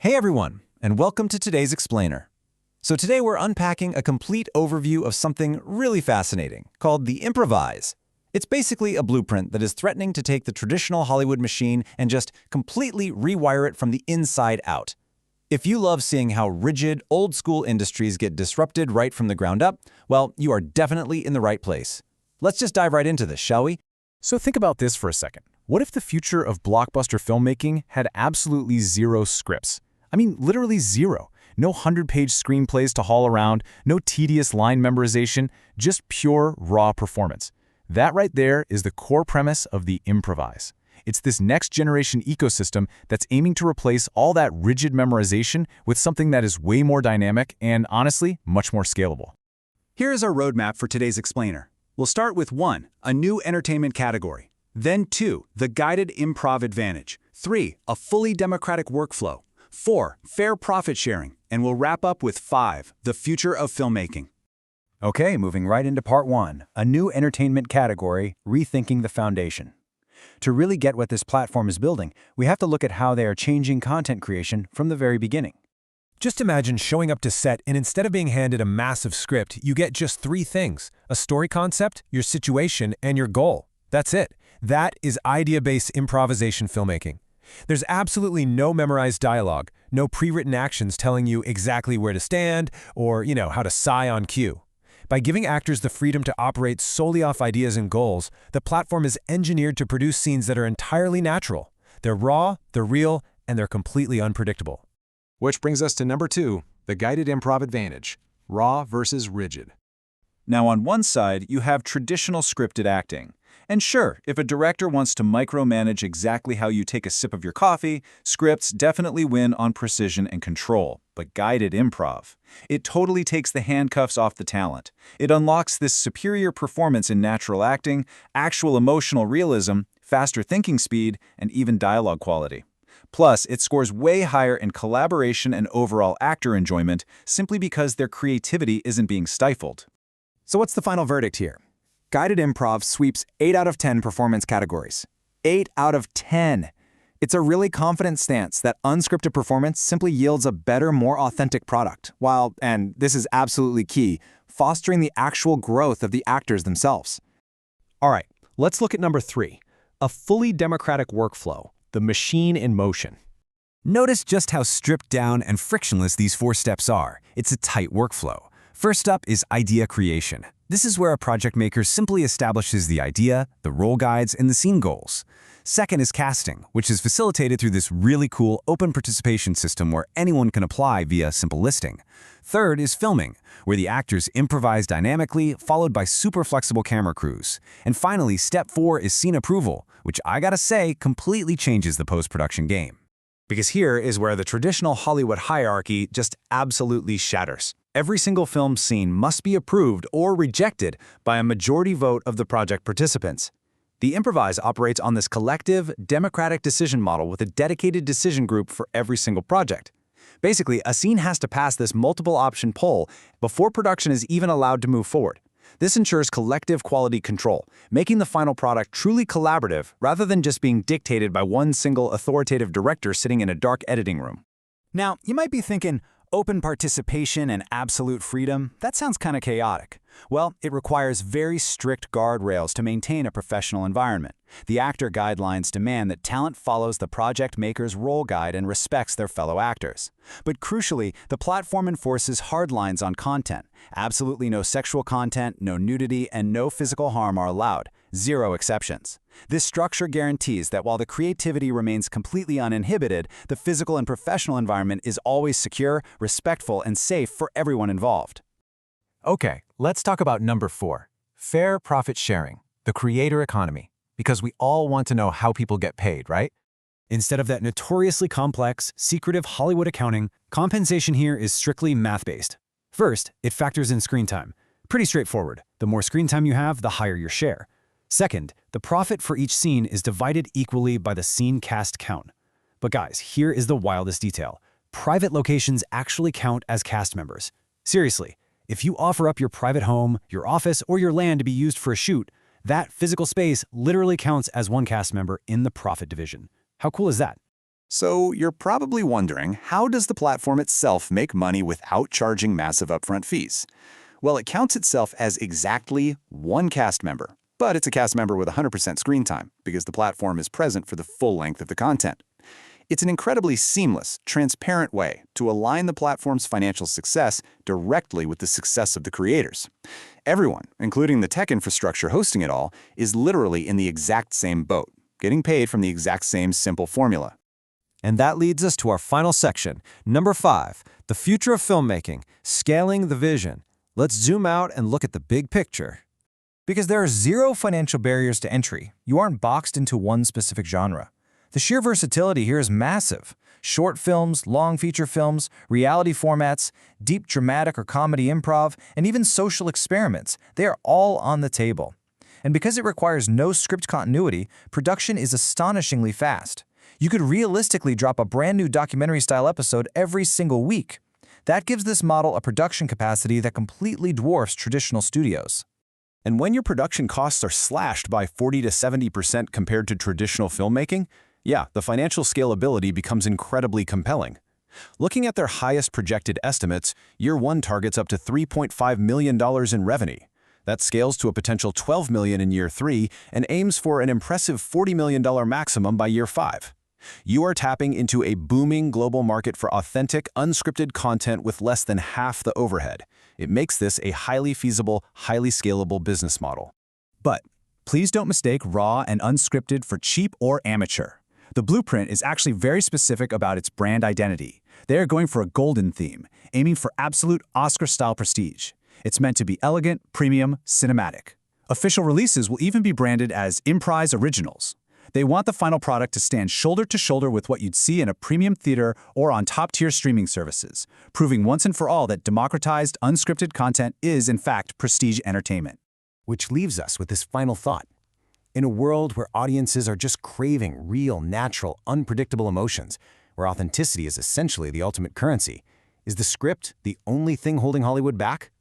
Hey everyone, and welcome to today's Explainer. So today we're unpacking a complete overview of something really fascinating called the Improvise. It's basically a blueprint that is threatening to take the traditional Hollywood machine and just completely rewire it from the inside out. If you love seeing how rigid, old-school industries get disrupted right from the ground up, well, you are definitely in the right place. Let's just dive right into this, shall we? So think about this for a second. What if the future of blockbuster filmmaking had absolutely zero scripts? I mean, literally zero. No 100-page screenplays to haul around, no tedious line memorization, just pure, raw performance. That right there is the core premise of the Improvise. It's this next-generation ecosystem that's aiming to replace all that rigid memorization with something that is way more dynamic and, honestly, much more scalable. Here is our roadmap for today's Explainer. We'll start with 1, a new entertainment category. Then 2, the guided improv advantage. 3, a fully democratic workflow. 4, fair profit sharing. And we'll wrap up with 5, the future of filmmaking. Okay, moving right into part 1, a new entertainment category, rethinking the foundation. To really get what this platform is building, we have to look at how they are changing content creation from the very beginning. Just imagine showing up to set and instead of being handed a massive script, you get just 3 things: a story concept, your situation, and your goal. That's it. That is idea-based improvisation filmmaking. There's absolutely no memorized dialogue, no pre-written actions telling you exactly where to stand or, how to sigh on cue. By giving actors the freedom to operate solely off ideas and goals, the platform is engineered to produce scenes that are entirely natural. They're raw, they're real, and they're completely unpredictable. Which brings us to number 2, the guided improv advantage, raw versus rigid. Now on one side, you have traditional scripted acting. And sure, if a director wants to micromanage exactly how you take a sip of your coffee, scripts definitely win on precision and control. But guided improv, it totally takes the handcuffs off the talent. It unlocks this superior performance in natural acting, actual emotional realism, faster thinking speed, and even dialogue quality. Plus, it scores way higher in collaboration and overall actor enjoyment simply because their creativity isn't being stifled. So what's the final verdict here? Guided improv sweeps 8 out of 10 performance categories. 8 out of 10! It's a really confident stance that unscripted performance simply yields a better, more authentic product, while, and this is absolutely key, fostering the actual growth of the actors themselves. All right, let's look at number 3, a fully democratic workflow, the machine in motion. Notice just how stripped down and frictionless these 4 steps are. It's a tight workflow. First up is idea creation. This is where a project maker simply establishes the idea, the role guides, and the scene goals. Second is casting, which is facilitated through this really cool open participation system where anyone can apply via simple listing. Third is filming, where the actors improvise dynamically, followed by super flexible camera crews. And finally, step 4 is scene approval, which I gotta say completely changes the post-production game. Because here is where the traditional Hollywood hierarchy just absolutely shatters. Every single film scene must be approved or rejected by a majority vote of the project participants. The Improvise operates on this collective, democratic decision model with a dedicated decision group for every single project. Basically, a scene has to pass this multiple-option poll before production is even allowed to move forward. This ensures collective quality control, making the final product truly collaborative rather than just being dictated by one single authoritative director sitting in a dark editing room. Now, you might be thinking, open participation and absolute freedom, that sounds kind of chaotic. Well, it requires very strict guardrails to maintain a professional environment. The actor guidelines demand that talent follows the project maker's role guide and respects their fellow actors. But crucially, the platform enforces hard lines on content. Absolutely no sexual content, no nudity, and no physical harm are allowed. 0 exceptions. This structure guarantees that while the creativity remains completely uninhibited, the physical and professional environment is always secure, respectful, and safe for everyone involved. Okay, let's talk about number 4, fair profit sharing, the creator economy, because we all want to know how people get paid, right? Instead of that notoriously complex, secretive Hollywood accounting, compensation here is strictly math-based. First, it factors in screen time. Pretty straightforward. The more screen time you have, the higher your share. Second, the profit for each scene is divided equally by the scene cast count. But guys, here is the wildest detail. Private locations actually count as cast members. Seriously, if you offer up your private home, your office, or your land to be used for a shoot, that physical space literally counts as one cast member in the profit division. How cool is that? So you're probably wondering, how does the platform itself make money without charging massive upfront fees? Well, it counts itself as exactly one cast member, but it's a cast member with 100% screen time because the platform is present for the full length of the content. It's an incredibly seamless, transparent way to align the platform's financial success directly with the success of the creators. Everyone, including the tech infrastructure hosting it all, is literally in the exact same boat, getting paid from the exact same simple formula. And that leads us to our final section, number 5, the future of filmmaking, scaling the vision. Let's zoom out and look at the big picture. Because there are zero financial barriers to entry, you aren't boxed into one specific genre. The sheer versatility here is massive. Short films, long feature films, reality formats, deep dramatic or comedy improv, and even social experiments, they are all on the table. And because it requires no script continuity, production is astonishingly fast. You could realistically drop a brand new documentary-style episode every single week. That gives this model a production capacity that completely dwarfs traditional studios. And when your production costs are slashed by 40 to 70% compared to traditional filmmaking, yeah, the financial scalability becomes incredibly compelling. Looking at their highest projected estimates, year one targets up to $3.5 million in revenue. That scales to a potential $12 million in year 3 and aims for an impressive $40 million maximum by year 5. You are tapping into a booming global market for authentic, unscripted content with less than half the overhead. It makes this a highly feasible, highly scalable business model. But please don't mistake raw and unscripted for cheap or amateur. The blueprint is actually very specific about its brand identity. They are going for a golden theme, aiming for absolute Oscar-style prestige. It's meant to be elegant, premium, cinematic. Official releases will even be branded as Improvise Originals. They want the final product to stand shoulder to shoulder with what you'd see in a premium theater or on top-tier streaming services, proving once and for all that democratized, unscripted content is, in fact, prestige entertainment. Which leaves us with this final thought. In a world where audiences are just craving real, natural, unpredictable emotions, where authenticity is essentially the ultimate currency, is the script the only thing holding Hollywood back?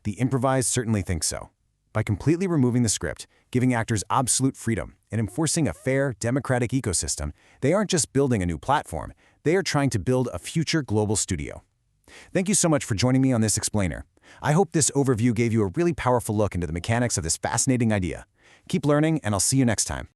The Improvise certainly thinks so. By completely removing the script, giving actors absolute freedom, and enforcing a fair, democratic ecosystem, they aren't just building a new platform, they are trying to build a future global studio. Thank you so much for joining me on this explainer. I hope this overview gave you a really powerful look into the mechanics of this fascinating idea. Keep learning, and I'll see you next time.